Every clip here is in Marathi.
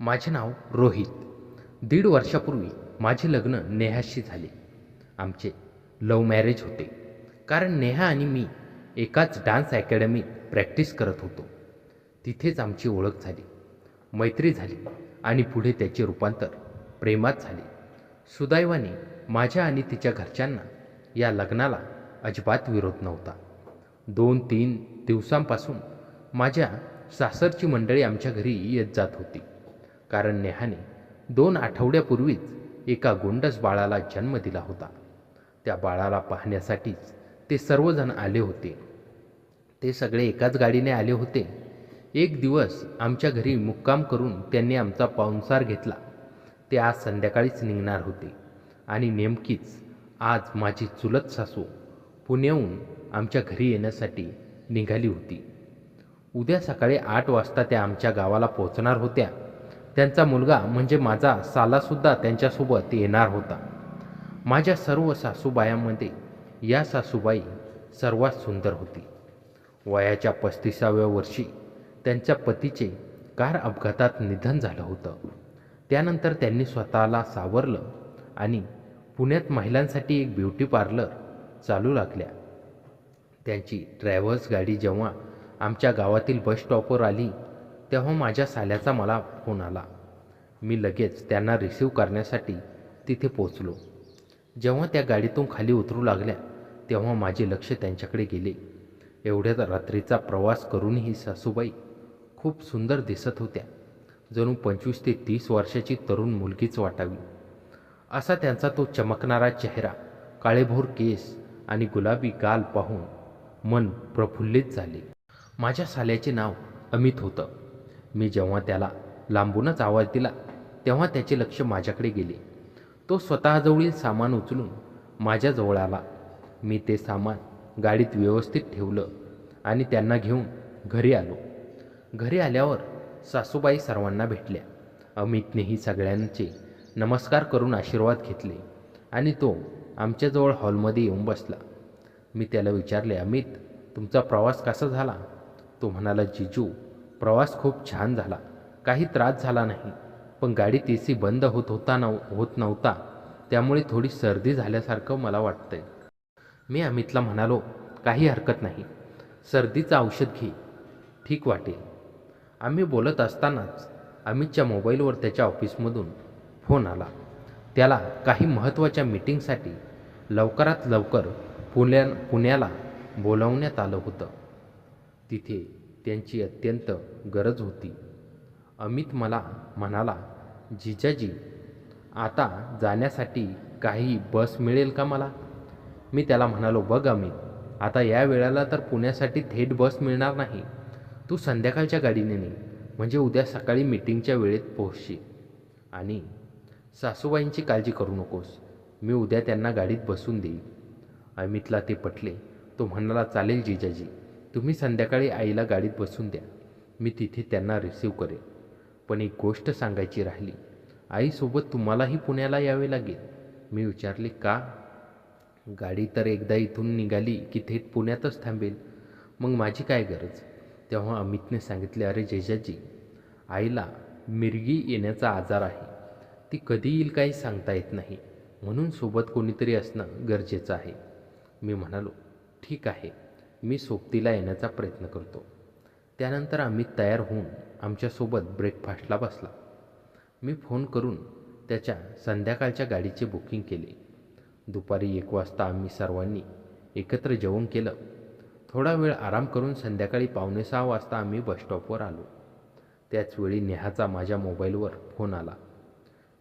माझे नाव रोहित. 1.5 वर्षापूर्वी माझे लग्न नेहाशी झाले. आमचे लव्ह मॅरेज होते. कारण नेहा आणि मी एकाच डान्स अकॅडमीत प्रॅक्टिस करत होतो. तिथेच आमची ओळख झाली, मैत्री झाली आणि पुढे त्याचे रूपांतर प्रेमात झाले. सुदैवाने माझ्या आणि तिच्या घरच्यांना या लग्नाला अजिबात विरोध नव्हता. 2-3 दिवसांपासून माझ्या सासरची मंडळी आमच्या घरी येत जात होती. कारण नेहाने 2 आठवड्यापूर्वीच एका गोंडस बाळाला जन्म दिला होता. त्या बाळाला पाहण्यासाठीच ते सर्वजण आले होते. ते सगळे एकाच गाडीने आले होते. एक दिवस आमच्या घरी मुक्काम करून त्यांनी आमचा पाहुणचार घेतला. ते आज संध्याकाळीच निघणार होते आणि नेमकीच आज माझी चुलत सासू पुण्याहून आमच्या घरी येण्यासाठी निघाली होती. उद्या सकाळी 8 वाजता त्या आमच्या गावाला पोहोचणार होत्या. त्यांचा मुलगा म्हणजे माझा सालासुद्धा त्यांच्यासोबत येणार होता. माझ्या सर्व सासूबायांमध्ये या सासूबाई सर्वात सुंदर होती. वयाच्या 35व्या वर्षी त्यांच्या पतीचे कार अपघातात निधन झालं होतं. त्यानंतर त्यांनी स्वतःला सावरलं आणि पुण्यात महिलांसाठी एक ब्युटी पार्लर चालू लागल्या. त्यांची ट्रॅव्हल्स गाडी जेव्हा आमच्या गावातील बस स्टॉपवर आली तेव्हा माझ्या साल्याचा मला फोन आला. मी लगेच त्यांना रिसीव करण्यासाठी तिथे पोचलो. जेव्हा त्या गाडीतून खाली उतरू लागल्या तेव्हा माझे लक्ष त्यांच्याकडे गेले. एवढ्याच रात्रीचा प्रवास करूनही सासूबाई खूप सुंदर दिसत होत्या. जणू 25 ते 30 वर्षाची तरुण मुलगीच वाटावी असा त्यांचा तो चमकणारा चेहरा, काळेभोर केस आणि गुलाबी गाल पाहून मन प्रफुल्लित झाले. माझ्या साल्याचे नाव अमित होतं. मी जेव्हा त्याला लांबूनच आवाज दिला तेव्हा त्याचे लक्ष माझ्याकडे गेले. तो स्वतःजवळील सामान उचलून माझ्याजवळ आला. मी ते सामान गाडीत व्यवस्थित ठेवलं आणि त्यांना घेऊन घरी आलो. घरी आल्यावर सासूबाई सर्वांना भेटल्या. अमितनेही सगळ्यांचे नमस्कार करून आशीर्वाद घेतले आणि तो आमच्याजवळ हॉलमध्ये येऊन बसला. मी त्याला विचारले, अमित, तुमचा प्रवास कसा झाला? तो म्हणाला, जिजू, प्रवास खूप छान झाला. काही त्रास झाला नाही. पण गाडीत AC बंद होत नव्हता, त्यामुळे थोडी सर्दी झाल्यासारखं मला वाटतंय. मी अमितला म्हणालो, काही हरकत नाही, सर्दीचं औषध घे, ठीक वाटेल. आम्ही बोलत असतानाच अमितच्या मोबाईलवर त्याच्या ऑफिसमधून फोन आला. त्याला काही महत्त्वाच्या मीटिंगसाठी लवकरात लवकर पुण्याला बोलावण्यात आलं होतं. तिथे त्यांची अत्यंत गरज होती. अमित मला म्हणाला, जिजाजी, आता जाण्यासाठी काही बस मिळेल का मला? मी त्याला म्हणालो, बघ अमित, आता या वेळेला तर पुण्यासाठी थेट बस मिळणार नाही. तू संध्याकाळच्या गाडीने निघ, म्हणजे उद्या सकाळी मीटिंगच्या वेळेत पोहोचशील. आणि सासूबाईंची काळजी करू नकोस, मी उद्या त्यांना गाडीत बसून देईन. अमितला ते पटले. तो म्हणाला, चालेल जिजाजी, तुम्ही संध्याकाळी आईला गाडीत बसून द्या, मी तिथे त्यांना रिसीव्ह करेन. पण एक गोष्ट सांगायची राहिली, आईसोबत तुम्हालाही पुण्याला यावे लागेल. मी विचारले, का? गाडी तर एकदा इथून निघाली की थेट पुण्यातच थांबेल, मग माझी काय गरज? तेव्हा अमितने सांगितले, अरे जिजाजी, आईला मिरगी येण्याचा आजार आहे. ती कधी येईल काही सांगता येत नाही, म्हणून सोबत कोणीतरी असणं गरजेचं आहे. मी म्हणालो, ठीक आहे, मी सोबतीला येण्याचा प्रयत्न करतो. त्यानंतर अमित तयार होऊन आमच्यासोबत ब्रेकफास्टला बसला. मी फोन करून त्याच्या संध्याकाळच्या गाडीचे बुकिंग केले. दुपारी 1 वाजता आम्ही सर्वांनी एकत्र जेवण केलं. थोडा वेळ आराम करून संध्याकाळी 5:45 वाजता आम्ही बसस्टॉपवर आलो. त्याचवेळी नेहाचा माझ्या मोबाईलवर फोन आला.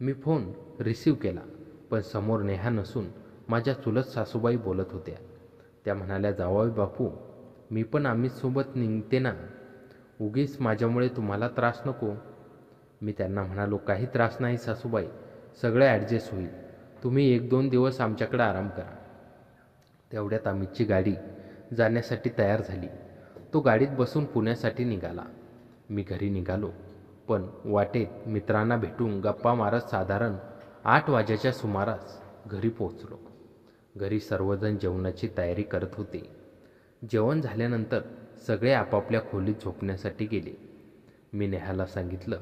मी फोन रिसीव केला, पण समोर नेहा नसून माझ्या चुलत सासूबाई बोलत होत्या. त्या म्हणाल्या, जावई बापू, मी पण अमितसोबत निघते ना, उगीच माझ्यामुळे तुम्हाला त्रास नको. मी त्यांना म्हणालो, काही त्रास नाही सासूबाई, सगळं ॲडजस्ट होईल. तुम्ही 1-2 दिवस आमच्याकडे आराम करा. तेवढ्यात अमितची गाडी जाण्यासाठी तयार झाली. तो गाडीत बसून पुण्यासाठी निघाला. मी घरी निघालो, पण वाटेत मित्रांना भेटून गप्पा मारत साधारण 8 वाजेच्या सुमारास घरी पोहोचलो. घरी सर्वजण जेवणाची तयारी करत होते. जेवण झाल्यानंतर सगळे आपापल्या खोलीत झोपण्यासाठी गेले. मी नेहाला सांगितलं,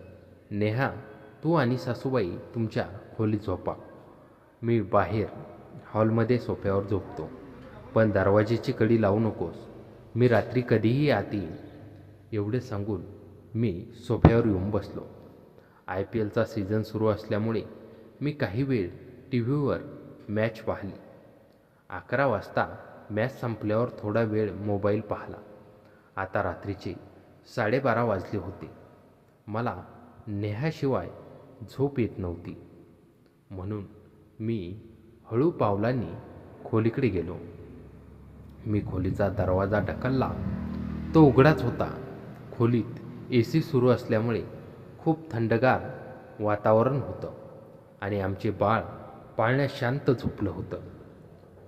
नेहा, तू आणि सासूबाई तुमच्या खोलीत झोपा. मी बाहेर हॉलमध्ये सोफ्यावर झोपतो. पण दरवाजेची कडी लावू नकोस. मी रात्री कधीही आत येईन. एवढे सांगून मी सोफ्यावर येऊन बसलो. IPLचा सीझन सुरू असल्यामुळे मी काही वेळ TV वर मॅच पाहिली. 11 वाजता मॅच संपल्यावर थोडा वेळ मोबाईल पाहिला. आता रात्रीचे 12:30 वाजले होते. मला नेहाशिवाय झोप येत नव्हती. म्हणून मी हळू पावलांनी खोलीकडे गेलो. मी खोलीचा दरवाजा ढकलला. तो उघडाच होता. खोलीत AC सुरू असल्यामुळे खूप थंडगार वातावरण होतं आणि आमचे बाळ पाळण्यात शांत झोपलं होतं.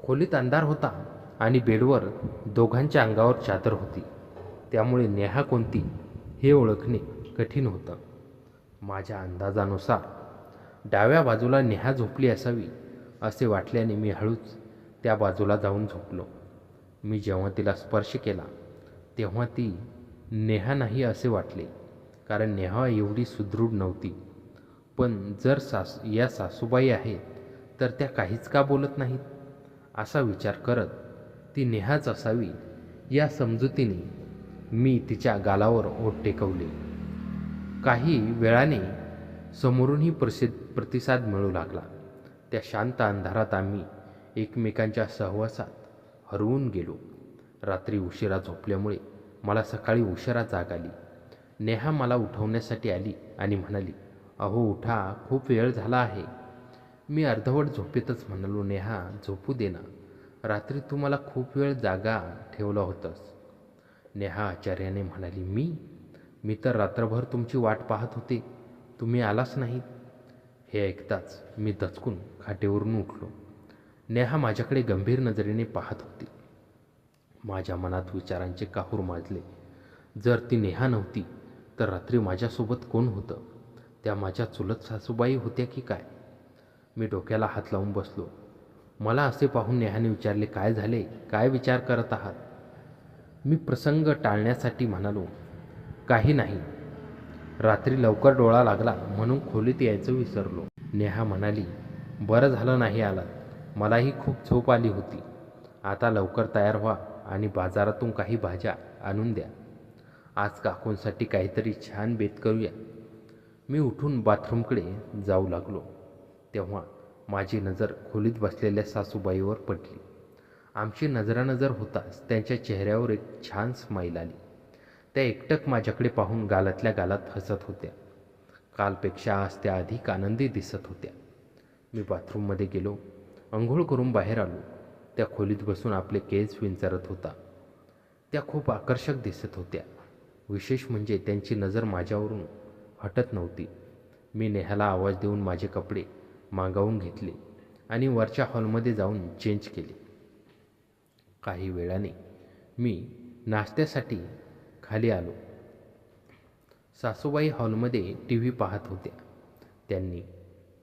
खोलीत अंधार होता आणि बेडवर दोघांच्या अंगावर चादर होती. त्यामुळे नेहा कोणती हे ओळखणे कठीण होतं. माझ्या अंदाजानुसार डाव्या बाजूला नेहा झोपली असावी असे वाटल्याने मी हळूच त्या बाजूला जाऊन झोपलो. मी जेव्हा तिला स्पर्श केला तेव्हा ती नेहा नाही असे वाटले, कारण नेहा एवढी सुदृढ नव्हती. पण जर या सासूबाई आहेत तर त्या काहीच का बोलत नाहीत असा विचार करत ती नेहाच असावी या समजुतीने मी तिच्या गालावर ओठ टेकवले. काही वेळाने समोरूनही प्रतिसाद मिळू लागला. त्या शांत अंधारात आम्ही एकमेकांच्या सहवासात हरवून गेलो. रात्री उशिरा झोपल्यामुळे मला सकाळी उशिरा जाग आली. नेहा मला उठवण्यासाठी आली आणि म्हणाली, "अहो उठा, खूप वेळ झाला आहे." मी अर्धवट झोपेतच म्हणालो, "नेहा झोपू दे ना, रात्री तू मला खूप वेळ जागा ठेवलं होतंस." नेहा आश्चर्याने म्हणाली, मी तर रात्रभर तुमची वाट पाहत होते, तुम्ही आलाच नाहीत." हे ऐकताच मी दचकून खाटेवरून उठलो. नेहा माझ्याकडे गंभीर नजरेने पाहत होती. माझ्या मनात विचारांचे काहूर माजले. जर ती नेहा नव्हती तर रात्री माझ्यासोबत कोण होतं? त्या माझ्या चुलत सासूबाई होत्या की काय? मी डोक्याला हात लावून बसलो. मला असे पाहून नेहाने विचारले, "काय झाले? काय विचार करत आहात?" मी प्रसंग टाळण्यासाठी म्हणालो, "काही नाही. रात्री लवकर डोळा लागला म्हणून खोलीत यायचं विसरलो." नेहा म्हणाली, "बरं झालं नाही आलात. मलाही खूप झोप आली होती. आता लवकर तयार व्हा आणि बाजारातून काही भाज्या आणून द्या. आज काकूंसाठी काहीतरी छान बेत करूया." मी उठून बाथरूमकडे जाऊ लागलो. तेव्हा माझी नजर खोलीत बसलेल्या सासूबाईवर पडली. आमची नजरानजर होताच त्यांच्या चेहऱ्यावर एक छान स्माईल आली. त्या एकटक माझ्याकडे पाहून गालातल्या गालात हसत होत्या. कालपेक्षा आज त्या अधिक आनंदी दिसत होत्या. मी बाथरूममध्ये गेलो. अंघोळ करून बाहेर आलो. त्या खोलीत बसून आपले केस विंचरत होता. त्या खूप आकर्षक दिसत होत्या. विशेष म्हणजे त्यांची नजर माझ्यावरून हटत नव्हती. मी नेहाला आवाज देऊन माझे कपडे मागवून घेतले आणि वरच्या हॉलमध्ये जाऊन चेंज केले. काही वेळाने मी नाश्त्यासाठी खाली आलो. सासूबाई हॉलमध्ये TV पाहत होत्या. त्यांनी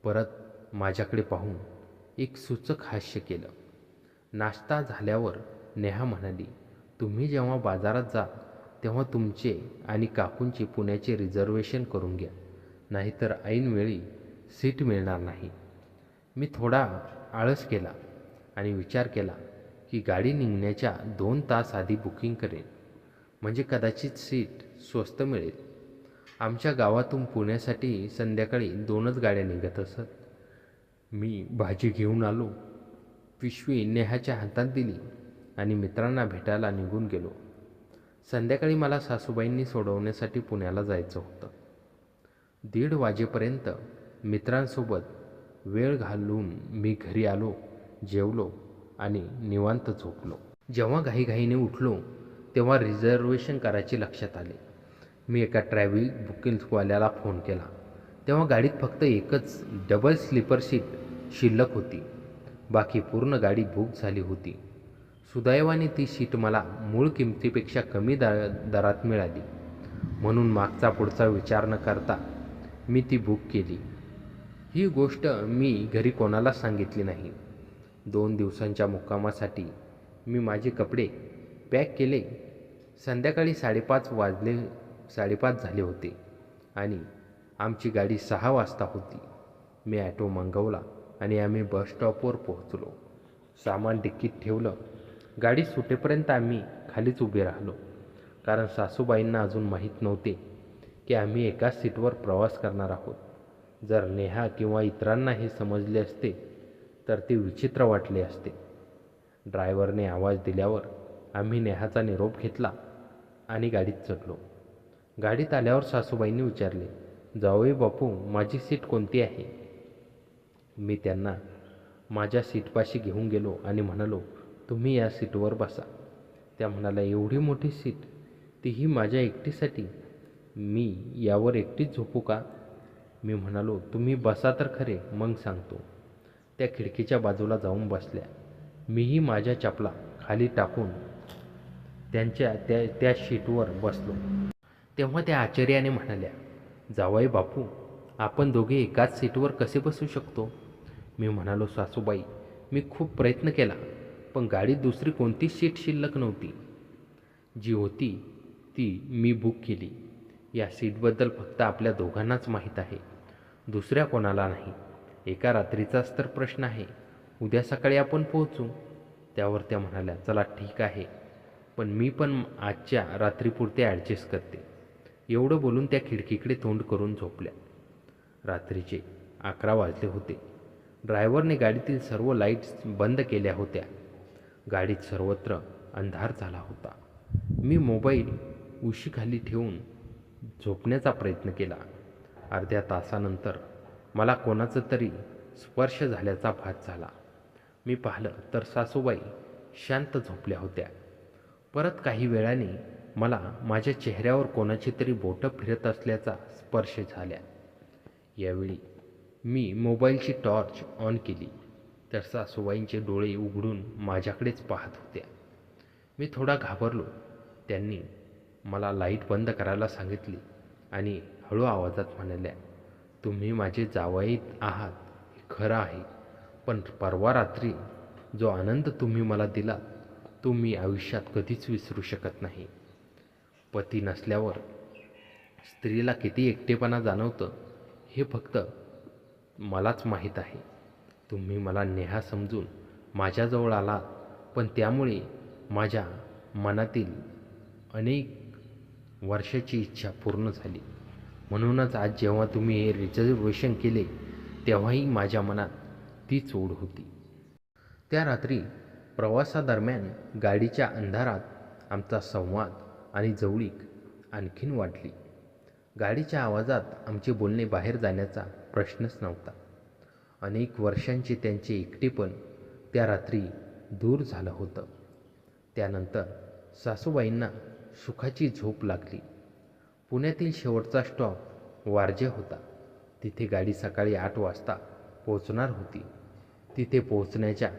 परत माझ्याकडे पाहून एक सूचक हास्य केलं. नाश्ता झाल्यावर नेहा म्हणाली, "तुम्ही जेव्हा बाजारात जा तेव्हा तुमचे आणि काकूंचे पुण्याचे रिझर्वेशन करून घ्या, नाहीतर ऐनवेळी सीट मिळणार नाही." मी थोडा आळस केला आणि विचार केला की गाडी निघण्याच्या 2 तास आधी बुकिंग करेन, म्हणजे कदाचित सीट स्वस्त मिळेल. आमच्या गावातून पुण्यासाठी संध्याकाळी 2च गाड्या निघत असत. मी भाजी घेऊन आलो. पिशवी नेहाच्या हातात दिली आणि मित्रांना भेटायला निघून गेलो. संध्याकाळी मला सासूबाईंनी सोडवण्यासाठी पुण्याला जायचं होतं. 1:30 वाजेपर्यंत मित्रांसोबत वेळ घालवून मी घरी आलो, जेवलो आणि निवांत झोपलो. जेव्हा घाईघाईने उठलो तेव्हा रिझर्वेशन करायचे लक्षात आले. मी एका ट्रॅव्हल बुकिंगवाल्याला फोन केला. तेव्हा गाडीत फक्त एकच डबल स्लीपर सीट शिल्लक होती. बाकी पूर्ण गाडी बुक झाली होती. सुदैवाने ती सीट मला मूळ किमतीपेक्षा कमी दरात मिळाली. म्हणून मागचा पुढचा विचार न करता मी ती बुक केली. ही गोष्ट मी घरी कोणालाच सांगितली नाही. 2 दिवसांच्या मुक्कामासाठी मी माझे कपडे पॅक केले. संध्याकाळी 5:30 झाले होते आणि आमची गाडी 6 वाजता होती. मी ॲटो मागवला आणि आम्ही बस स्टॉपवर पोहोचलो. सामान डिक्कीत ठेवलं. गाडी सुटेपर्यंत आम्ही खालीच उभे राहिलो, कारण सासूबाईंना अजून माहीत नव्हते की आम्ही एकाच सीटवर प्रवास करणार आहोत. जर नेहा किंवा इतरांना हे समजले असते तर ते विचित्र वाटले असते. ड्रायव्हरने आवाज दिल्यावर आम्ही नेहाचा निरोप घेतला आणि गाडीत चढलो. गाडीत आल्यावर सासूबाईंनी विचारले, जावई बापू, माझी सीट कोणती आहे? मी त्यांना माझ्या सीटपाशी घेऊन गेलो आणि म्हणालो, तुम्ही या सीटवर बसा. त्या म्हणाल्या, एवढी मोठी सीट, तीही माझ्या एकटीसाठी? मी यावर एकटीच झोपू का? मी म्हणालो, तुम्ही बसा तर खरे, मग सांगतो. त्या खिडकीच्या बाजूला जाऊन बसल्या. मीही माझ्या चपला खाली टाकून त्यांच्या त्या शीटवर बसलो. तेव्हा त्या आश्चर्याने म्हणाल्या, जावई बापू, आपण दोघे एकाच सीटवर कसे बसू शकतो? मी म्हणालो, सासूबाई, मी खूप प्रयत्न केला, पण गाडीत दुसरी कोणतीच सीट शिल्लक नव्हती. जी होती ती मी बुक केली. या सीटबद्दल फक्त आपल्या दोघांनाच माहीत आहे, दुसऱ्या कोणाला नाही. एका रात्रीचाच तर प्रश्न आहे. उद्या सकाळी आपण पोहोचू. त्यावर त्या म्हणाल्या, चला ठीक आहे, पण मी पण आजच्या रात्रीपुरते ॲडजस्ट करते. एवढं बोलून त्या खिडकीकडे तोंड करून झोपल्या. रात्रीचे 11 वाजले होते. ड्रायव्हरने गाडीतील सर्व लाईट्स बंद केल्या होत्या. गाडीत सर्वत्र अंधार झाला होता. मी मोबाईल उशीखाली ठेवून झोपण्याचा प्रयत्न केला. अर्ध्या तासानंतर मला कोणाचा तरी स्पर्श झाल्याचा भास झाला. मी पाहिलं तर सासूबाई शांत झोपल्या होत्या. परत काही वेळाने मला माझ्या चेहऱ्यावर कोणाची तरी बोटं फिरत असल्याचा स्पर्श झाला. यावेळी मी मोबाईलची टॉर्च ऑन केली तर सासूबाईंचे डोळे उघडून माझ्याकडेच पाहत होत्या. मी थोडा घाबरलो. त्यांनी मला लाईट बंद करायला सांगितली आणि हळू आवाजात म्हणाल्या, तुम्ही माझे जावई आहात हे खरं आहे, पण परवा रात्री जो आनंद तुम्ही मला दिला तो मी आयुष्यात कधीच विसरू शकत नाही. पती नसल्यावर स्त्रीला किती एकटेपणा जाणवतं हे फक्त मलाच माहीत आहे. तुम्ही मला नेहा समजून माझ्याजवळ आलात, पण त्यामुळे माझ्या मनातील अनेक वर्षाची इच्छा पूर्ण झाली. म्हणूनच आज जेव्हा तुम्ही हे रिझर्वेशन केले तेव्हाही माझ्या मनात तीच ओढ होती. त्या रात्री प्रवासादरम्यान गाडीच्या अंधारात आमचा संवाद आणि जवळीक आणखीन वाढली. गाडीच्या आवाजात आमचे बोलणे बाहेर जाण्याचा प्रश्नच नव्हता. अनेक वर्षांचे त्यांचे एकटेपण त्या रात्री दूर झालं होतं. त्यानंतर सासूबाईंना सुखाची झोप लागली. पुण्यातील शेवटचा स्टॉप वारजे होता. तिथे गाडी सकाळी 8 वाजता पोहोचणार होती. तिथे पोहोचण्याच्या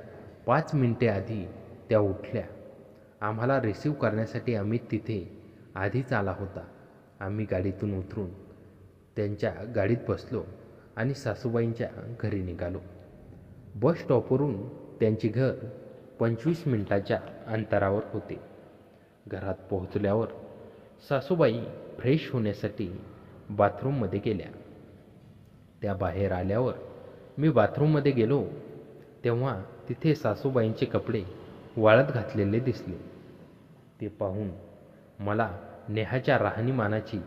5 मिनिटे आधी त्या उठल्या. आम्हाला रिसीव करण्यासाठी अमित तिथे आधीच आला होता. आम्ही गाडीतून उतरून त्यांच्या गाडीत बसलो आणि सासूबाईंच्या घरी निघालो. बस स्टॉपवरून त्यांचे घर 25 मिनिटाच्या अंतरावर होते. घरात पोहोचल्यावर सासूबाई फ्रेश होण्यासाठी बाथरूममध्ये गेल्या. त्या बाहेर आल्यावर मी बाथरूममध्ये गेलो तेव्हा तिथे सासूबाईंचे कपडे वाळत घातलेले दिसले. ते पाहून मला नेहाच्या राहणीमानाची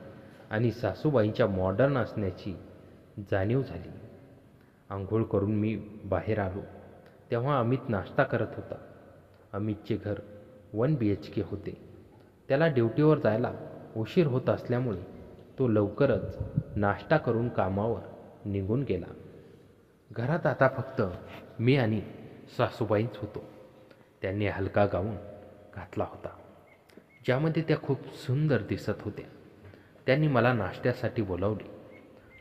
आणि सासूबाईंच्या मॉडर्न असण्याची जाणीव झाली. आंघोळ करून मी बाहेर आलो तेव्हा अमित नाश्ता करत होता. अमितचे घर 1 BHK होते. त्याला ड्युटीवर जायला उशीर होत असल्यामुळे तो लवकरच नाश्ता करून कामावर निघून गेला. घरात आता फक्त मी आणि सासूबाईंच होतो. त्यांनी हलका गाऊन घातला होता ज्यामध्ये त्या खूप सुंदर दिसत होत्या. त्यांनी मला नाश्त्यासाठी बोलावले.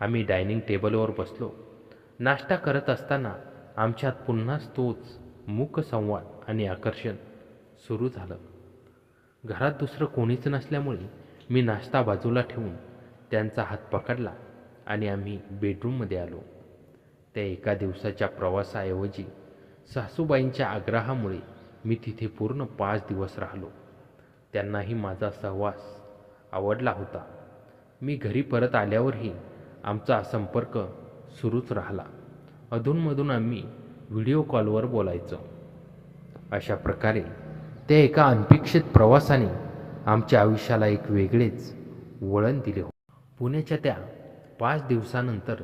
आम्ही डायनिंग टेबलवर बसलो. नाश्ता करत असताना आमच्यात पुन्हाच तोच मूक संवाद आणि आकर्षण सुरू झालं. घरात दुसरं कोणीच नसल्यामुळे मी नाश्ता बाजूला ठेवून त्यांचा हात पकडला आणि आम्ही बेडरूममध्ये आलो. त्या एका दिवसाच्या प्रवासाऐवजी सासूबाईंच्या आग्रहामुळे मी तिथे पूर्ण 5 दिवस राहिलो. त्यांनाही माझा सहवास आवडला होता. मी घरी परत आल्यावरही आमचा संपर्क सुरूच राहिला. अधूनमधून आम्ही व्हिडिओ कॉलवर बोलायचो. अशा प्रकारे त्या एका अनपेक्षित प्रवासाने आमच्या आयुष्याला एक वेगळेच वळण दिले होते. पुण्याच्या त्या 5 दिवसानंतर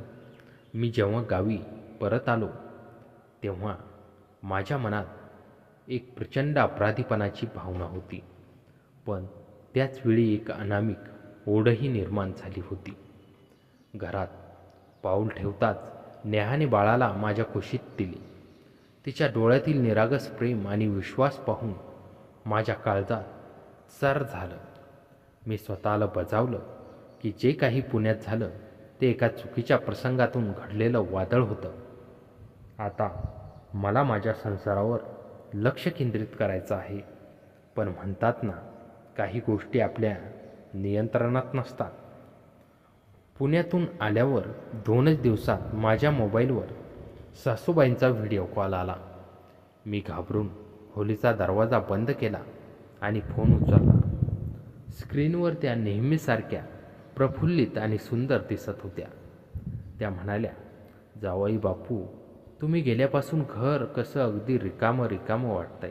मी जेव्हा गावी परत आलो तेव्हा माझ्या मनात एक प्रचंड अपराधीपणाची भावना होती. पण त्याचवेळी एक अनामिक ओढही निर्माण झाली होती. घरात पाऊल ठेवताच नेहाने बाळाला माझ्या कुशीत दिले. तिच्या डोळ्यातील निरागस प्रेम आणि विश्वास पाहून माझ्या काळजात सर झालं. मी स्वतःला बजावलं की जे काही पुण्यात झालं ते एका चुकीच्या प्रसंगातून घडलेलं वादळ होतं. आता मला माझ्या संसारावर लक्ष केंद्रित करायचं आहे. पण म्हणतात ना, काही गोष्टी आपल्या नियंत्रणात नसतात. पुण्यातून आल्यावर 2च दिवसात माझ्या मोबाईलवर सासूबाईंचा व्हिडिओ कॉल आला. मी घाबरून खोलीचा दरवाजा बंद केला आणि फोन उचलला. स्क्रीनवर त्या नेहमीसारख्या प्रफुल्लित आणि सुंदर दिसत होत्या. त्या म्हणाल्या, "जावई बापू, तुम्ही गेल्यापासून घर कसं अगदी रिकामं वाटतंय.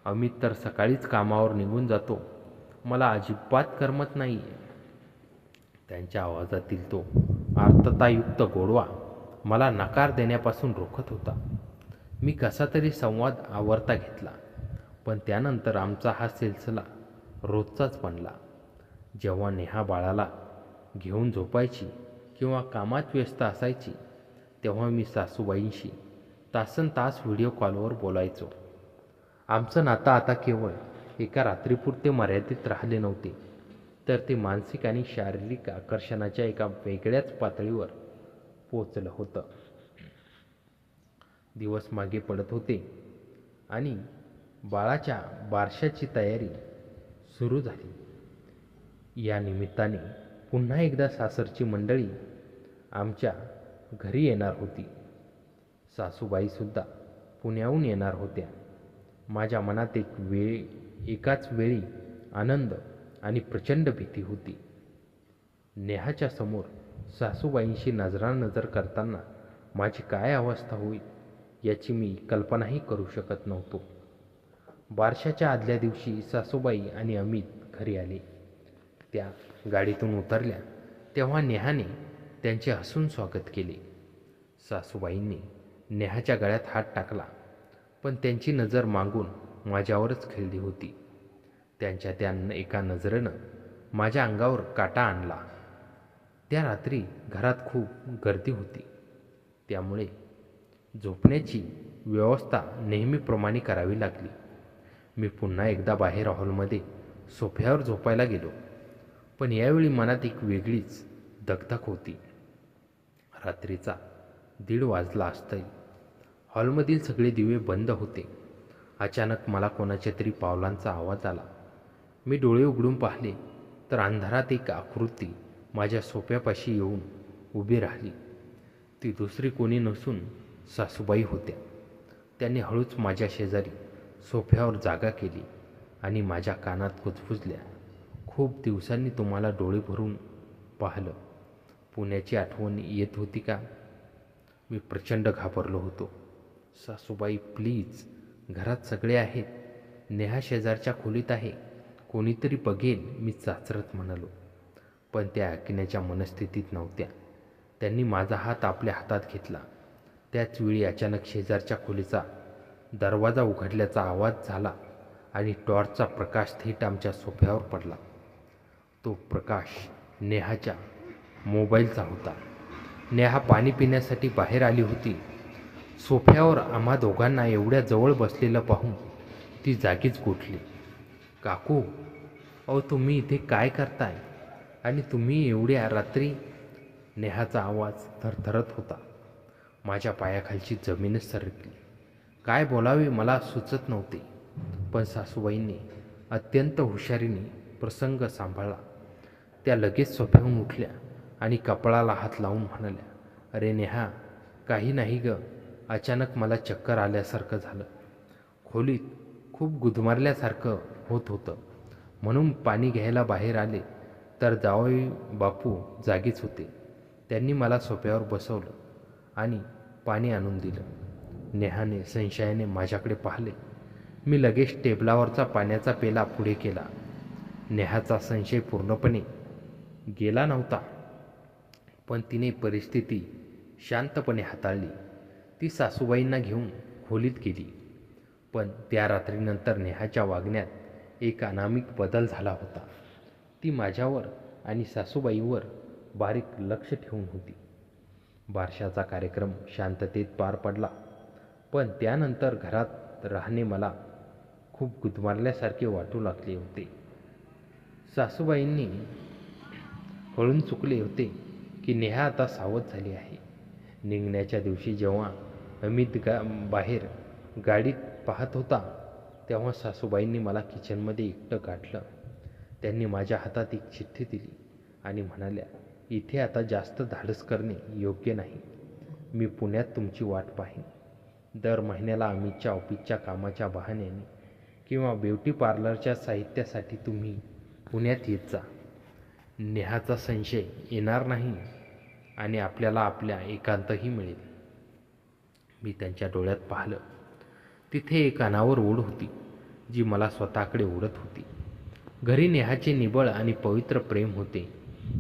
अमित तर सकाळीच कामावर निघून जातो. मला अजिबात करमत नाही." त्यांच्या आवाजातील तो आर्ततायुक्त गोडवा मला नकार देण्यापासून रोखत होता. मी कसा तरी संवाद आवरता घेतला. पण त्यानंतर आमचा हा सिलसिला रोजचाच बनला. जेव्हा नेहा बाळाला घेऊन झोपायची किंवा कामात व्यस्त असायची तेव्हा मी सासूबाईंशी तासनतास व्हिडिओ कॉलवर बोलायचो. आमचं नातं आता केवळ एका रात्रीपुरते मर्यादित राहिले नव्हते, तर ते मानसिक आणि शारीरिक आकर्षणाच्या एका वेगळ्याच पातळीवर पोचलं होतं. दिवस मागे पडत होते आणि बाळाच्या बारशाची तयारी सुरू झाली. या निमित्ताने पुन्हा एकदा सासरची मंडळी आमच्या घरी येणार होती. सासूबाईसुद्धा पुण्याहून येणार होत्या. माझ्या मनात एकाच वेळी आनंद आणि प्रचंड भीती होती. नेहाच्या समोर सासूबाईंशी नजरानजर करताना माझी काय अवस्था होईल याची मी कल्पनाही करू शकत नव्हतो. बारशाच्या आदल्या दिवशी सासूबाई आणि अमित घरी आले. त्या गाडीतून उतरल्या तेव्हा नेहाने त्यांचे हसून स्वागत केले. सासूबाईंनी नेहाच्या गळ्यात हात टाकला, पण त्यांची नजर मागून माझ्यावरच खेळली होती. त्यांच्या त्या एका नजरेनं माझ्या अंगावर काटा आणला. त्या रात्री घरात खूप गर्दी होती, त्यामुळे झोपण्याची व्यवस्था नेहमीप्रमाणे करावी लागली. मी पुन्हा एकदा बाहेर हॉलमध्ये सोफ्यावर झोपायला गेलो. पण यावेळी मनात एक वेगळीच दगदग होती. रात्रीचा 1:30 वाजला असतील. हॉलमधील सगळे दिवे बंद होते. अचानक मला कोणाच्या तरी पावलांचा आवाज आला. मी डोळे उघडून पाहिले तर अंधारात एक आकृती माझ्या सोफ्यापाशी येऊन उभी राहिली. ती दुसरी कोणी नसून सासूबाई होत्या. त्यांनी हळूच माझ्या शेजारी सोफ्यावर जागा केली आणि माझ्या कानात कुजबुजल्या, "खूप दिवसांनी तुम्हाला डोळे भरून पाहिलं. पुण्याची आठवण येत होती का?" मी प्रचंड घाबरलो होतो. "सासूबाई, प्लीज, घरात सगळे आहेत. नेहा शेजारच्या खोलीत आहे. कोणीतरी बघेल," मी चाचरत म्हणालो. पण त्या ऐकण्याच्या मनस्थितीत नव्हत्या. त्यांनी माझा हात आपल्या हातात घेतला. त्याच वेळी अचानक शेजारच्या खोलीचा दरवाजा उघडल्याचा आवाज झाला आणि टॉर्चचा प्रकाश थेट आमच्या सोफ्यावर पडला. तो प्रकाश नेहाच्या मोबाईलचा होता. नेहा पाणी पिण्यासाठी बाहेर आली होती. सोफ्यावर आम्हा दोघांना एवढ्या जवळ बसलेलं पाहून ती जागीच गोठली. "काकू, अहो, तुम्ही इथे काय करताय? आणि तुम्ही एवढ्या रात्री?" नेहाचा आवाज थरथरत होता. माझ्या पायाखालची जमीनच सरकली. काय बोलावे मला सुचत नव्हते. पण सासूबाईंनी अत्यंत हुशारीने प्रसंग सांभाळला. त्या लगेच सोफ्याहून उठल्या आणि कपाळाला हात लावून म्हणाल्या, "अरे नेहा, काही नाही ग. अचानक मला चक्कर आल्यासारखं झालं. खोलीत खूप गुदमरल्यासारखं होत होतं. म्हणून पाणी घ्यायला बाहेर आले तर जावई बापू जागीच होते. त्यांनी मला सोफ्यावर बसवलं आणि पाणी आणून दिलं. नेहाने संशयाने माझ्याकडे पाहिले. मी लगेच टेबलावरचा पाण्याचा पेला पुढे केला. नेहाचा संशय पूर्णपणे गेला नव्हता, पण तिने परिस्थिती शांतपणे हाताळली. ती सासूबाईंना घेऊन खोलीत गेली. पण त्या रात्रीनंतर नेहाच्या वागण्यात एक अनामिक बदल झाला होता. ती माझ्यावर आणि सासूबाईंवर बारीक लक्ष ठेवून होती. बारशाचा कार्यक्रम शांततेत पार पडला, पण त्यानंतर घरात राहणे मला खूप गुदमारल्यासारखे वाटू लागले होते. सासूबाईंनी कळून चुकले होते की नेहा आता सावध झाली आहे. निघण्याच्या दिवशी जेव्हा अमित बाहेर गाडीत पाहत होता, तेव्हा सासूबाईंनी मला किचनमध्ये एकटं गाठलं. त्यांनी माझ्या हातात एक चिठ्ठी दिली आणि म्हणाल्या, इथे आता जास्त धाडस करणे योग्य नाही. मी पुण्यात तुमची वाट पाहीन. दर महिन्याला अमितच्या ऑफिसच्या कामाच्या बहाण्याने किंवा ब्युटी पार्लरच्या साहित्यासाठी तुम्ही पुण्यात येत जा. नेहाचा संशय येणार नाही आणि आपल्याला आपल्या एकांतही मिळेल. मी त्यांच्या डोळ्यात पाहिलं. तिथे एक अनावर ओढ होती जी मला स्वतःकडे ओढत होती. घरी नेहाचे निबळ आणि पवित्र प्रेम होते,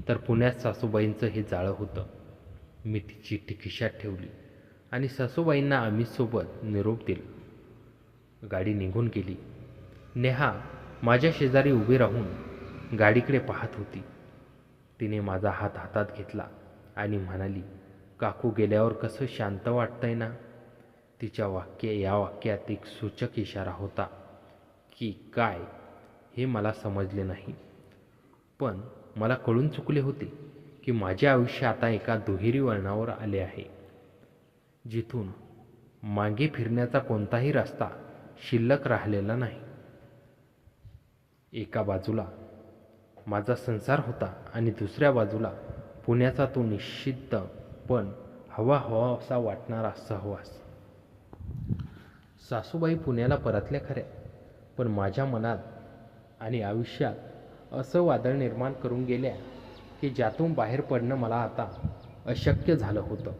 तर पुण्यात सासूबाईंचं हे जाळं होतं. मी ती चिठ्ठी खिशात ठेवली आणि सासूबाईंना अमितसोबत निरोप दिला. गाडी निघून गेली. नेहा माझ्या शेजारी उभी राहून गाडीकडे पाहत होती. तिने माझा हात हातात घेतला आणि म्हणाली, काकू गेल्यावर कसं शांत वाटतंय ना. तिच्या या वाक्यात एक सूचक इशारा होता की काय हे मला समजले नाही, पण मला कळून चुकले होते की माझे आयुष्य आता एका दुहेरी वळणावर आले आहे, जिथून मागे फिरण्याचा कोणताही रस्ता शिल्लक राहिलेला नाही. एका बाजूला माझा संसार होता आणि दुसऱ्या बाजूला पुण्याचा तो निश्चित पण हवा असा वाटणारा सहवास. सासूबाई पुण्याला परतल्या खऱ्या, पण माझ्या मनात आणि आयुष्यात असं वादळ निर्माण करून गेल्या की ज्यातून बाहेर पडणं मला आता अशक्य झालं होतं.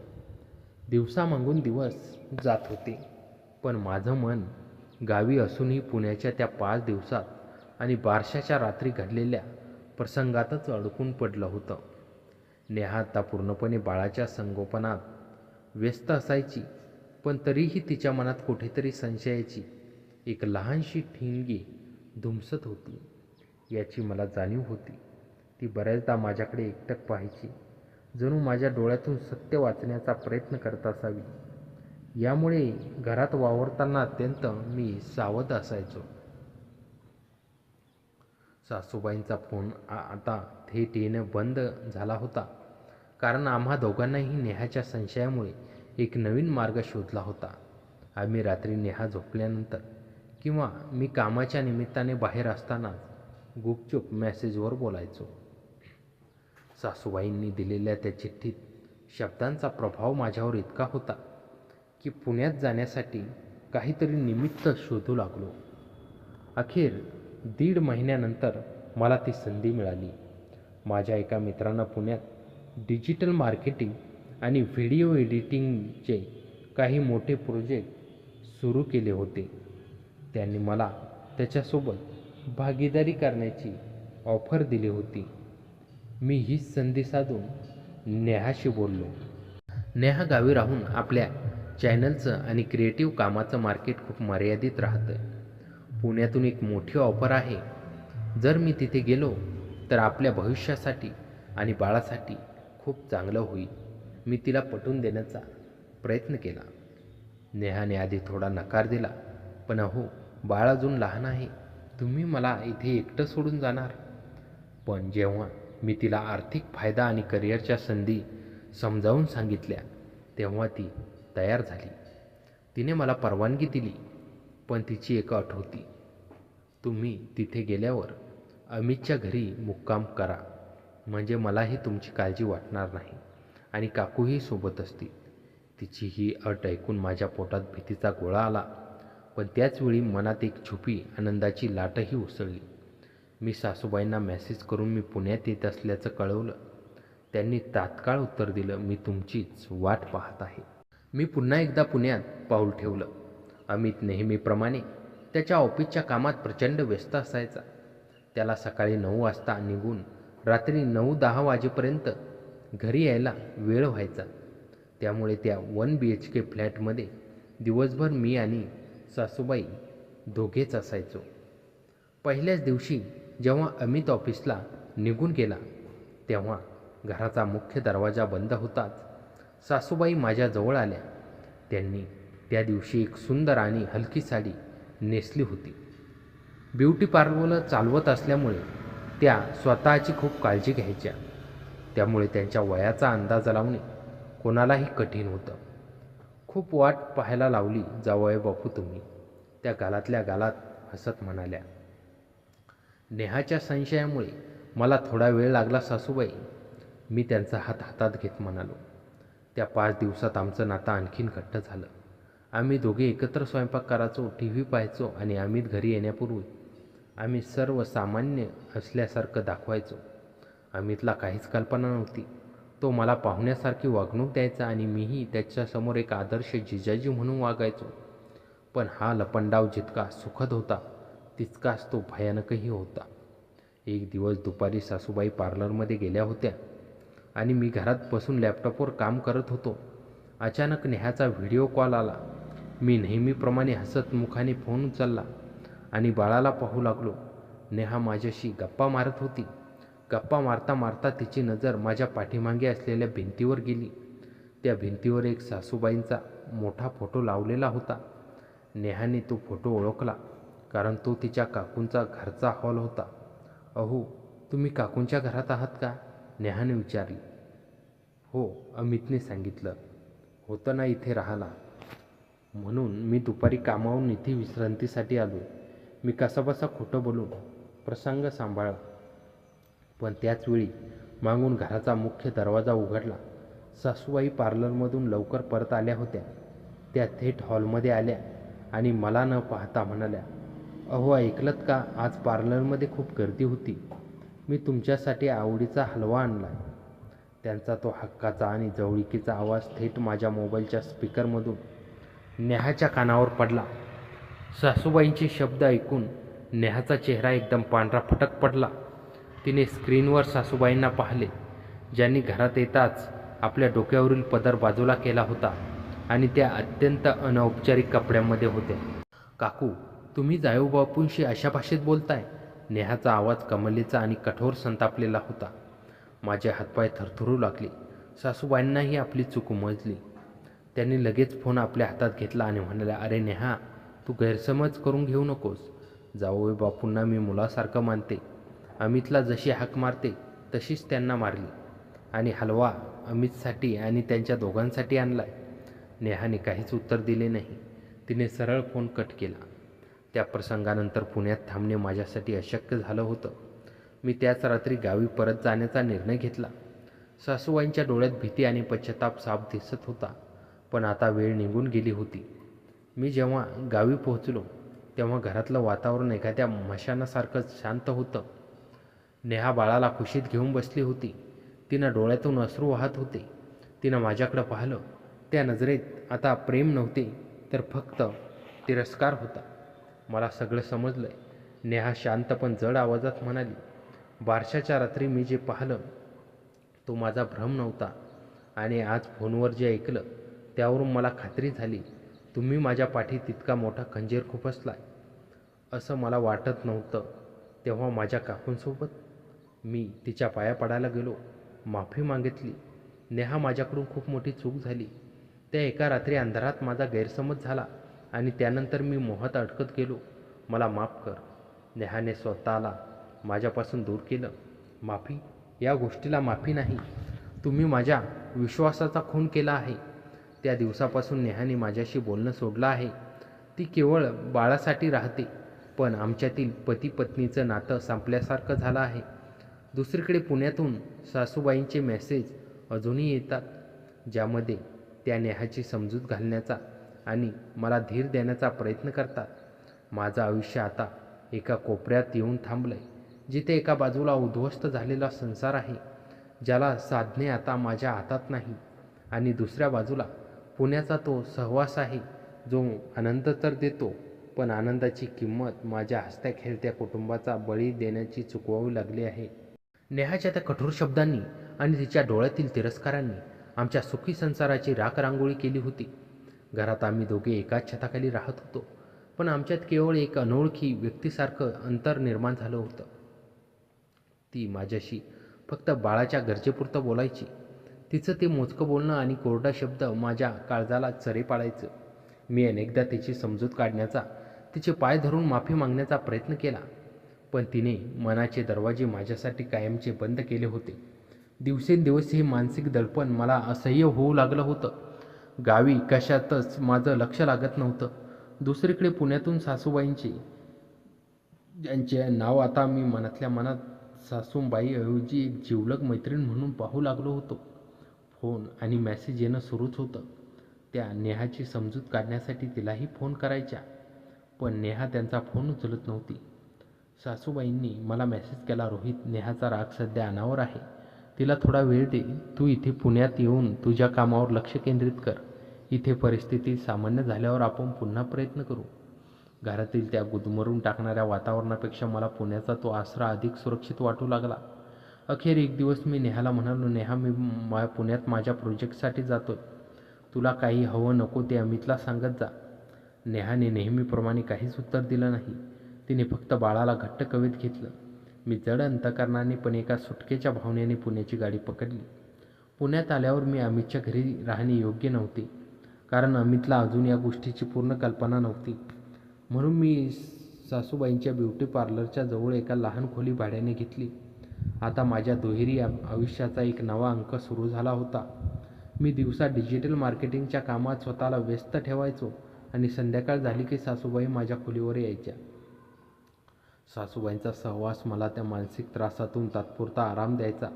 दिवसामागून दिवस जात होते, पण माझं मन गावी असूनही पुण्याच्या त्या 5 दिवसात आणि बारशाच्या रात्री घडलेल्या प्रसंगातच अडकून पडलं होतं. नेहा आता पूर्णपणे बाळाच्या संगोपनात व्यस्त असायची, पण तरीही तिच्या मनात कुठेतरी संशयाची एक लहानशी ठिणगी धुमसत होती, याची मला जाणीव होती. ती बऱ्याचदा माझ्याकडे एकटक पाहायची, जणू माझ्या डोळ्यातून सत्य वाचण्याचा प्रयत्न करत असावी. यामुळे घरात वावरताना अत्यंत मी सावध असायचो. सासूबाईंचा फोन आता थेट येणं बंद झाला होता, कारण आम्हा दोघांनाही नेहाच्या संशयामुळे एक नवीन मार्ग शोधला होता. आम्ही रात्री नेहा झोपल्यानंतर किंवा मी कामाच्या निमित्ताने बाहेर असतानाच गुपचूप मेसेजवर बोलायचो. सासूबाईंनी दिलेल्या त्या चिठ्ठीत शब्दांचा प्रभाव माझ्यावर इतका होता की पुण्यात जाण्यासाठी काहीतरी निमित्त शोधू लागलो. अखेर 1.5 महिन्यानंतर मला ती संधी मिळाली. माझ्या एका मित्रानं पुण्यात डिजिटल मार्केटिंग आणि व्हिडिओ एडिटिंगचे काही मोठे प्रोजेक्ट सुरू केले होते. त्यांनी मला त्याच्यासोबत भागीदारी करण्याची ऑफर दिली होती. मी हीच संधी साधून नेहाशी बोललो. नेहा गावी राहून आपल्या चॅनलचं आणि क्रिएटिव्ह कामाचं मार्केट खूप मर्यादित राहतं. पुण्यातून एक मोठी ऑफर आहे. जर मी तिथे गेलो तर आपल्या भविष्यासाठी आणि बाळासाठी खूप चांगलं होईल. मी तिला पटवून देण्याचा प्रयत्न केला. नेहाने आधी थोडा नकार दिला, पण अहो, बाळ अजून लहान आहे. तुम्ही मला इथे एकटं सोडून जाणार. पण जेव्हा मी तिला आर्थिक फायदा आणि करिअरच्या संधी समजावून सांगितल्या, तेव्हा ती तयार झाली. तिने मला परवानगी दिली, पण तिची एक अट होती. तुम्ही तिथे गेल्यावर अमितच्या घरी मुक्काम करा, म्हणजे मलाही तुमची काळजी वाटणार नाही आणि काकूही सोबत असतील. तिची ही अट ऐकून माझ्या पोटात भीतीचा गोळा आला, पण त्याचवेळी मनात एक छुपी आनंदाची लाटही उसळली. मी सासूबाईंना मेसेज करून मी पुण्यात येत असल्याचं कळवलं. त्यांनी तात्काळ उत्तर दिलं, मी तुमचीच वाट पाहत आहे. मी पुन्हा एकदा पुण्यात पाऊल ठेवलं. अमित नेहमीप्रमाणे त्याच्या ऑफिसच्या कामात प्रचंड व्यस्त असायचा. त्याला सकाळी 9 वाजता निघून रात्री 9-10 वाजेपर्यंत घरी यायला वेळ व्हायचा. त्यामुळे त्या 1 BHK फ्लॅटमध्ये दिवसभर मी आणि सासूबाई दोघेच असायचो. पहिल्याच दिवशी जेव्हा अमित ऑफिसला निघून गेला तेव्हा घराचा मुख्य दरवाजा बंद होताच सासूबाई माझ्याजवळ आल्या. त्यांनी त्या दिवशी एक सुंदर आणि हलकी साडी नेसली होती. ब्युटी पार्लर चालवत असल्यामुळे त्या स्वतःची खूप काळजी घ्यायच्या. त्यामुळे त्यांच्या वयाचा अंदाज लावणे कोणालाही कठीण होतं. खूप वाट पाहायला लावली जावई बापू तुम्ही, त्या गालातल्या गालात हसत म्हणाल्या. नेहाच्या संशयामुळे मला थोडा वेळ लागला सासूबाई, मी त्यांचा हात हातात घेत म्हणालो. त्या 5 दिवसात आमचं नातं आणखीन घट्ट झालं. आम्ही दोघे एकत्र स्वयंपाक करायचो, TV पाहायचो आणि अमित घरी येण्यापूर्वी आम्ही सर्व सामान्य असल्यासारखं दाखवायचो. अमितला काहीच कल्पना नव्हती. तो मला पाहुण्यासारखी वागणूक द्यायचा आणि मीही त्याच्यासमोर एक आदर्श जिजाजी म्हणून वागायचो. पण हा लपंडाव जितका सुखद होता तितकाच तो भयानकही होता. एक दिवस दुपारी सासूबाई पार्लरमध्ये गेल्या होत्या आणि मी घरात बसून लॅपटॉपवर काम करत होतो. अचानक नेहाचा व्हिडिओ कॉल आला. मी नेहमीप्रमाणे हसत मुखाने फोन उचलला आणि बाळाला पाहू लागलो. नेहा माझ्याशी गप्पा मारत होती. गप्पा मारता मारता तिची नजर माझ्या पाठीमागे असलेल्या भिंतीवर गेली. त्या भिंतीवर एक सासूबाईंचा मोठा फोटो लावलेला होता. नेहाने तो फोटो ओळखला कारण तो तिच्या काकूंचा घरचा हॉल होता. अहो, तुम्ही काकूंच्या घरात आहात का? नेहाने विचारली. हो, अमितने सांगितलं. होतं ना इथे राहायला, म्हणून मी दुपारी कामावरून इथे विश्रांतीसाठी आलो. मी कसाबसा खोटं बोलून प्रसंग सांभाळला. पण त्याचवेळी मागून घराचा मुख्य दरवाजा उघडला. सासूबाई पार्लरमधून लवकर परत आल्या होत्या. त्या थेट हॉलमध्ये आल्या आणि मला न पाहता म्हणाल्या, अहो ऐकलत का, आज पार्लरमध्ये खूप गर्दी होती. मी तुमच्यासाठी आवडीचा हलवा आणला. त्यांचा तो हक्काचा आणि जवळीकीचा आवाज थेट माझ्या मोबाईलच्या स्पीकरमधून नेहाच्या कानावर पडला. सासूबाईंचे शब्द ऐकून नेहाचा चेहरा एकदम पांढरा फटक पडला. तिने स्क्रीनवर सासूबाईंना पाहिले, ज्यांनी घरात येताच आपल्या डोक्यावरील पदर बाजूला केला होता आणि त्या अत्यंत अनौपचारिक कपड्यांमध्ये होत्या. काकू, तुम्ही जाऊबापूंशी अशा भाषेत बोलताय? नेहाचा आवाज कमलेचा आणि कठोर संतापलेला होता. माझे हातपाय थरथरू लागले. सासूबाईंनाही आपली चूक उमजली. त्यांनी लगेच फोन आपल्या हातात घेतला आणि म्हणाल्या, अरे नेहा, तू गैरसमज करून घेऊ नकोस. जावई बापूंना मी मुलासारखं मानते. अमितला जशी हाक मारते तशीच त्यांना मारली आणि हलवा अमितसाठी आणि त्यांच्या दोघांसाठी आणलाय. नेहाने काहीच उत्तर दिले नाही. तिने सरळ फोन कट केला. त्या प्रसंगानंतर पुण्यात थांबणे माझ्यासाठी अशक्य झालं होतं. मी त्याच रात्री गावी परत जाण्याचा निर्णय घेतला. सासूबाईंच्या डोळ्यात भीती आणि पश्चाताप साफ दिसत होता. पण आता वेळ निघून गेली होती. मी जेव्हा गावी पोहोचलो तेव्हा घरातलं वातावरण एखाद्या मशानासारखं शांत होतं. नेहा बाळाला कुशीत घेऊन बसली होती. तिनं डोळ्यातून अश्रू वाहत होते. तिनं माझ्याकडं पाहिलं. त्या नजरेत आता प्रेम नव्हते तर फक्त तिरस्कार होता. मला सगळं समजलंय. नेहा शांत पण जड आवाजात म्हणाली, बारशाच्या रात्री मी जे पाहिलं तो माझा भ्रम नव्हता आणि आज फोनवर जे ऐकलं त्यावरून मला खात्री झाली तुम्ही माझ्या पाठी तितका मोठा खंजीर खुपसलाय असं मला वाटत नव्हतं. तेव्हा माझ्या काकूंसोबत मी तिच्या पाया पडायला गेलो, माफी मागितली. नेहा, माझ्याकडून खूप मोठी चूक झाली. त्या एका रात्री अंधारात माझा गैरसमज झाला आणि त्यानंतर मी मोहात अडकत गेलो. मला माफ कर. नेहाने स्वतःला माझ्यापासून दूर केलं. माफी? या गोष्टीला माफी नाही. तुम्ही माझ्या विश्वासाचा खून केला आहे. त्या दिवसापासून नेहाने माझ्याशी बोलणं सोडलं आहे. ती केवळ बाळासाठी राहते. पण आमच्यातील पती पत्नीचं नातं संपल्यासारखं झालं आहे. दुसरीकडे पुण्यातून सासूबाईंचे मेसेज अजूनही येतात, ज्यामध्ये त्या नेहाची समजूत घालण्याचा आणि मला धीर देण्याचा प्रयत्न करतात. माझं आयुष्य आता एका कोपऱ्यात येऊन थांबलंय, जिथे एका बाजूला उद्ध्वस्त झालेला संसार आहे ज्याला साधणे आता माझ्या हातात नाही, आणि दुसऱ्या बाजूला पुण्याचा तो सहवास आहे जो आनंद तर देतो, पण आनंदाची किंमत माझ्या हसत्या खेळत्या कुटुंबाचा बळी देण्याची चुकवावी लागली आहे. नेहाच्या त्या कठोर शब्दांनी आणि तिच्या डोळ्यातील तिरस्कारांनी आमच्या सुखी संसाराची राखरांगोळी केली होती. घरात आम्ही दोघे एकाच छताखाली राहत होतो, पण आमच्यात केवळ एक अनोळखी व्यक्तीसारखं अंतर निर्माण झालं होतं. ती माझ्याशी फक्त बाळाच्या गरजेपुरतं बोलायची. तिचं ते मोजकं बोलणं आणि कोरडा शब्द माझ्या काळजाला चरे पाडायचं. मी अनेकदा तिची समजूत काढण्याचा, तिचे पाय धरून माफी मागण्याचा प्रयत्न केला, पण तिने मनाचे दरवाजे माझ्यासाठी कायमचे बंद केले होते. दिवसेंदिवस हे मानसिक दडपण मला असह्य होऊ लागलं होतं. गावी कशातच माझं लक्ष लागत नव्हतं. दुसरीकडे पुण्यातून सासूबाईंचे, ज्यांचे नाव आता मी मनातल्या मनात सासूबाईऐवजी एक जिवलग मैत्रीण म्हणून पाहू लागलो होतो, फोन आणि मेसेज येणं सुरूच होतं. त्या नेहाची समजूत काढण्यासाठी तिलाही फोन करायच्या, पण नेहा त्यांचा फोन उचलत नव्हती. सासूबाईंनी मला मेसेज केला, रोहित, नेहाचा राग सध्या अनावर आहे. तिला थोडा वेळ दे. तू इथे पुण्यात येऊन तुझ्या कामावर लक्ष केंद्रित कर. इथे परिस्थिती सामान्य झाल्यावर आपण पुन्हा प्रयत्न करू. घरातील त्या गुदमरून टाकणाऱ्या वातावरणापेक्षा मला पुण्याचा तो आसरा अधिक सुरक्षित वाटू लागला. अखेर एक दिवस मी नेहाला म्हणालो, नेहा, मी पुण्यात माझ्या प्रोजेक्टसाठी जातोय. तुला काही हवं नको ते अमितला सांगत जा. नेहाने नेहमीप्रमाणे काहीच उत्तर दिलं नाही. तिने फक्त बाळाला घट्ट कवेत घेतलं. मी जड अंतकरणाने पण एका सुटकेच्या भावनेने पुण्याची गाडी पकडली. पुण्यात आल्यावर मी अमितच्या घरी राहणे योग्य नव्हते, कारण अमितला अजून या गोष्टीची पूर्ण कल्पना नव्हती. म्हणून मी सासूबाईंच्या ब्युटी पार्लरच्या जवळ एका लहान खोली भाड्याने घेतली. आता माझ्या दुहेरी आयुष्याचा एक नवा अंक सुरू झाला होता. मी दिवसा डिजिटल मार्केटिंगच्या कामात स्वतःला व्यस्त ठेवायचो आणि संध्याकाळ झाली की सासूबाई माझ्या खोलीवर यायच्या. सासूबाईंचा सहवास मला त्या मानसिक त्रासातून तात्पुरता आराम द्यायचा.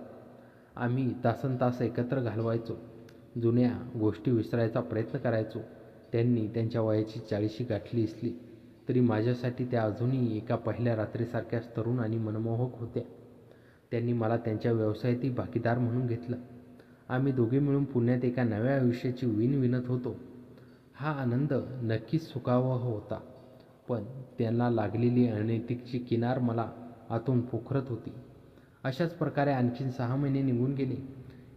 आम्ही तासनतास एकत्र घालवायचो, जुन्या गोष्टी विसरायचा प्रयत्न करायचो. त्यांनी त्यांच्या वयाची 40शी गाठली असली तरी माझ्यासाठी त्या अजूनही एका पहिल्या रात्रीसारख्याच तरुण आणि मनमोहक होत्या. त्यांनी मला त्यांच्या व्यवसायातील भागीदार म्हणून घेतलं. आम्ही दोघे मिळून पुण्यात एका नव्या आयुष्याची वीण विणत होतो. हा आनंद नक्कीच सुखावह होता, पण त्यांना लागलेली अनैतिकची किनार मला आतून पोखरत होती. अशाच प्रकारे आणखीन 6 महिने निघून गेले.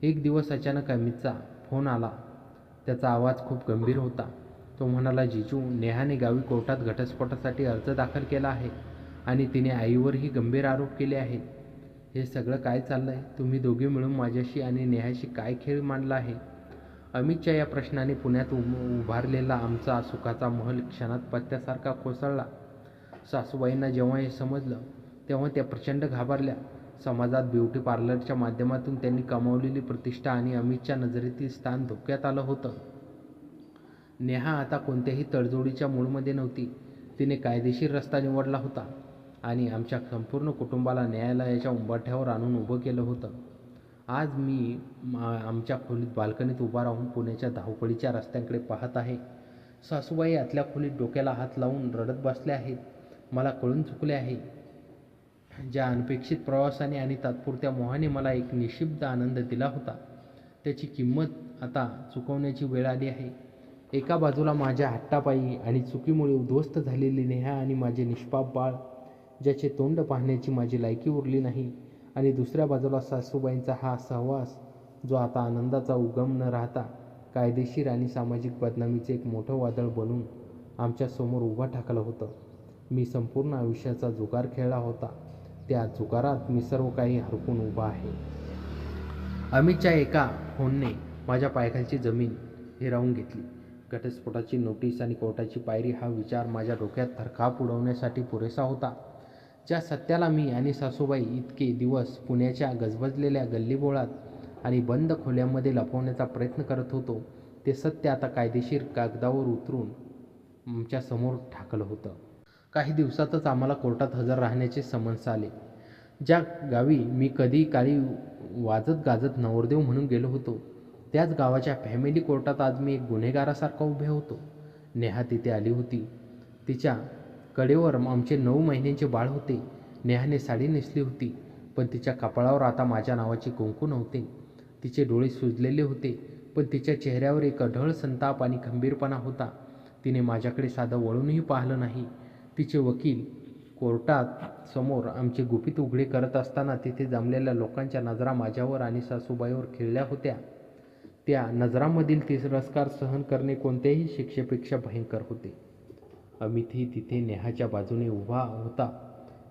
एक दिवस अचानक अमितचा फोन आला. त्याचा आवाज खूप गंभीर होता. तो म्हणाला, जिजू, नेहाने गावी कोर्टात घटस्फोटासाठी अर्ज दाखल केला आहे आणि तिने आईवरही गंभीर आरोप केले आहेत. हे सगळं काय चाललंय? तुम्ही दोघे मिळून माझ्याशी आणि नेहाशी काय खेळ मांडला आहे? अमितच्या या प्रश्नाने पुण्यात उभारलेला आमचा सुखाचा महल क्षणात पत्त्यासारखा कोसळला. सासूबाईंना जेव्हा हे समजलं तेव्हा त्या प्रचंड घाबरल्या. समाजात ब्युटी पार्लरच्या माध्यमातून त्यांनी कमावलेली प्रतिष्ठा आणि अमितच्या नजरेतील स्थान धोक्यात आलं होतं. नेहा आता कोणत्याही तडजोडीच्या मूडमध्ये नव्हती. तिने कायदेशीर रस्ता निवडला होता आणि आमच्या संपूर्ण कुटुंबाला न्यायालयाच्या उंबरठ्यावर आणून उभं केलं होतं. आज मी आमच्या खोलीत बाल्कनीत उभा राहून पुण्याच्या धावपळीच्या रस्त्यांकडे पाहत आहे. सासूबाई आतल्या खोलीत डोक्याला हात लावून रडत बसल्या आहेत. मला कळून चुकले आहे. ज्या अनपेक्षित प्रवासाने आणि तात्पुरत्या मोहाने मला एक निःशब्द आनंद दिला होता, त्याची किंमत आता चुकवण्याची वेळ आली आहे. एका बाजूला माझ्या हट्टापायी आणि चुकीमुळे उद्ध्वस्त झालेली नेहा आणि माझे निष्पाप बाळ, ज्याचे तोंड पाहण्याची माझी लायकी उरली नाही, आणि दुसऱ्या बाजूला सासूबाईंचा हा सहवास, जो आता आनंदाचा उगम न राहता कायदेशीर आणि सामाजिक बदनामीचे एक मोठं वादळ बनून आमच्यासमोर उभा ठाकलं होतं. मी संपूर्ण आयुष्याचा जुगार खेळला होता. त्या जुगारात मी सर्व काही हरपून उभा आहे. अमितच्या एका फोनने माझ्या पायाखालची जमीन हिरावून घेतली. घटस्फोटाची नोटीस आणि कोर्टाची पायरी हा विचार माझ्या डोक्यात थरकाप उडवण्यासाठी पुरेसा होता. ज्या सत्याला मी आणि सासूबाई इतके दिवस पुण्याच्या गजबजलेल्या गल्लीबोळात आणि बंद खोल्यांमध्ये लपवण्याचा प्रयत्न करत होतो, ते सत्य आता कायदेशीर कागदावर उतरून आमच्यासमोर ठाकलं होतं. काही दिवसातच आम्हाला कोर्टात हजर राहण्याचे समन्स आले. ज्या गावी मी कधी काळी वाजत गाजत नवरदेव म्हणून गेलो होतो, त्याच गावाच्या फॅमिली कोर्टात आज मी एक गुन्हेगारासारखा उभे होतो. नेहा तिथे आली होती. तिच्या कडेवर आमचे 9 महिन्यांचे बाळ होते. नेहाने साडी नेसली होती. पण तिच्या कपाळावर आता माझ्या नावाचे कुंकू नव्हते. तिचे डोळे सुजलेले होते, पण तिच्या चेहऱ्यावर एक अढळ संताप आणि खंबीरपणा होता. तिने माझ्याकडे साधं वळूनही पाहिलं नाही. तिचे वकील कोर्टात समोर आमचे गुपित उघडे करत असताना तिथे जमलेल्या लोकांच्या नजरा माझ्यावर आणि सासूबाईवर खिळल्या होत्या. त्या नजरांमधील तिरस्कार सहन करणे कोणत्याही शिक्षेपेक्षा भयंकर होते. अमितही तिथे नेहाच्या बाजूने उभा होता.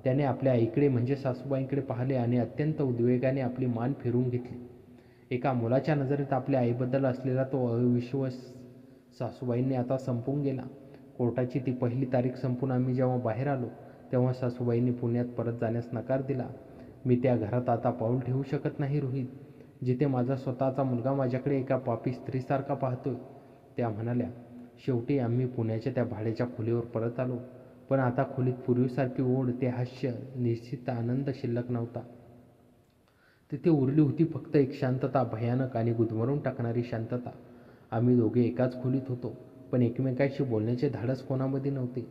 त्याने आपल्या आईकडे म्हणजे सासूबाईंकडे पाहिले आणि अत्यंत उद्वेगाने आपली मान फिरवून घेतली. एका मुलाच्या नजरेत आपल्या आईबद्दल असलेला तो अविश्वास सासूबाईंनी आता संपून गेला. कोर्टाची ती पहिली तारीख संपून आम्ही जेव्हा बाहेर आलो तेव्हा सासूबाईंनी पुण्यात परत जाण्यास नकार दिला. मी त्या घरात आता पाऊल ठेवू शकत नाही रोहित, जिथे माझा स्वतःचा मुलगा माझ्याकडे एका पापी स्त्रीसारखा पाहतोय. त्या म्हणाल्या. शेवटी आम्ही पुण्याच्या त्या भाड्याच्या खोलीवर परत आलो. पण आता खोलीत पूर्वीसारखी ओढ, ते हास्य, निश्चित आनंद शिल्लक नव्हता. तिथे उरली होती फक्त एक शांतता, भयानक आणि गुदमरून टाकणारी शांतता. आम्ही दोघे एकाच खोलीत होतो, पण एकमेकांशी बोलण्याचे धाडस कोणामध्ये नव्हते.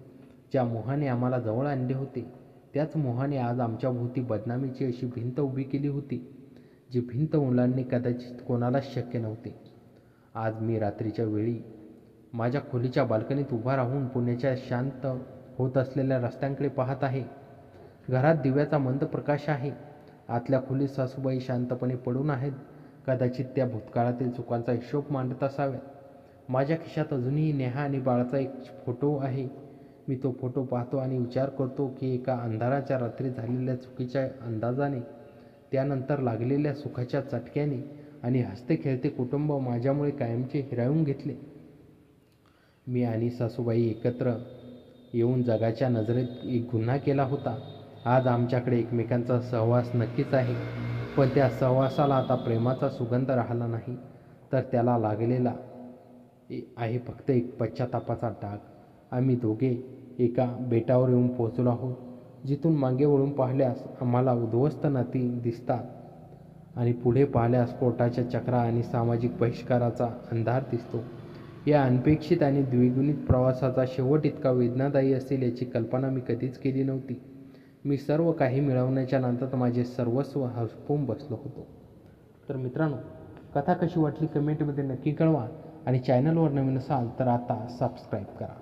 ज्या मोहाने आम्हाला जवळ आणले होते त्याच मोहाने आज आमच्याभोवती बदनामीची अशी भिंत उभी केली होती, जी भिंत ओलांडणे कदाचित कोणालाच शक्य नव्हते. आज मी रात्रीच्या वेळी माझ्या खोलीच्या बाल्कनीत उभा राहून पुण्याच्या शांत होत असलेल्या रस्त्यांकडे पाहत आहे. घरात दिव्याचा मंद प्रकाश आहे. आतल्या खोलीत सासूबाई शांतपणे पडून आहेत. कदाचित त्या भूतकाळातील चुकांचा हिशोब मांडत असाव्यात. माझ्या खिशात अजूनही नेहा आणि बाळाचा एक फोटो आहे. मी तो फोटो पाहतो आणि विचार करतो की एका अंधाराच्या रात्री झालेल्या चुकीच्या अंदाजाने, त्यानंतर लागलेल्या सुखाच्या चटक्याने आणि हसते खेळते कुटुंब माझ्यामुळे कायमचे हिरावून घेतले. मी आणि सासूबाई एकत्र येऊन जगाच्या नजरेत एक गुन्हा केला होता. आज आमच्याकडे एकमेकांचा सहवास नक्कीच आहे, पण त्या सहवासाला आता प्रेमाचा सुगंध राहिला नाही, तर त्याला लागलेला आहे फक्त एक पश्चातापाचा डाग. आम्ही दोघे एका बेटावर येऊन पोहोचलो आहोत, जिथून मागे वळून पाहिल्यास आम्हाला उद्ध्वस्त नाती दिसतात आणि पुढे पाहिल्यास कोर्टाच्या चक्रा आणि सामाजिक बहिष्काराचा अंधार दिसतो. या अनपेक्षित आणि द्विगुणित प्रवासाचा शेवट इतका वेदनादायी असेल याची कल्पना मी कधीच केली नव्हती. मी सर्व काही मिळवण्याच्या नादात माझे सर्वस्व हरपून बसलो होतो. तर मित्रांनो, कथा कशी वाटली कमेंटमध्ये नक्की कळवा आणि चॅनलवर नवीन असाल तर आता सबस्क्राईब करा.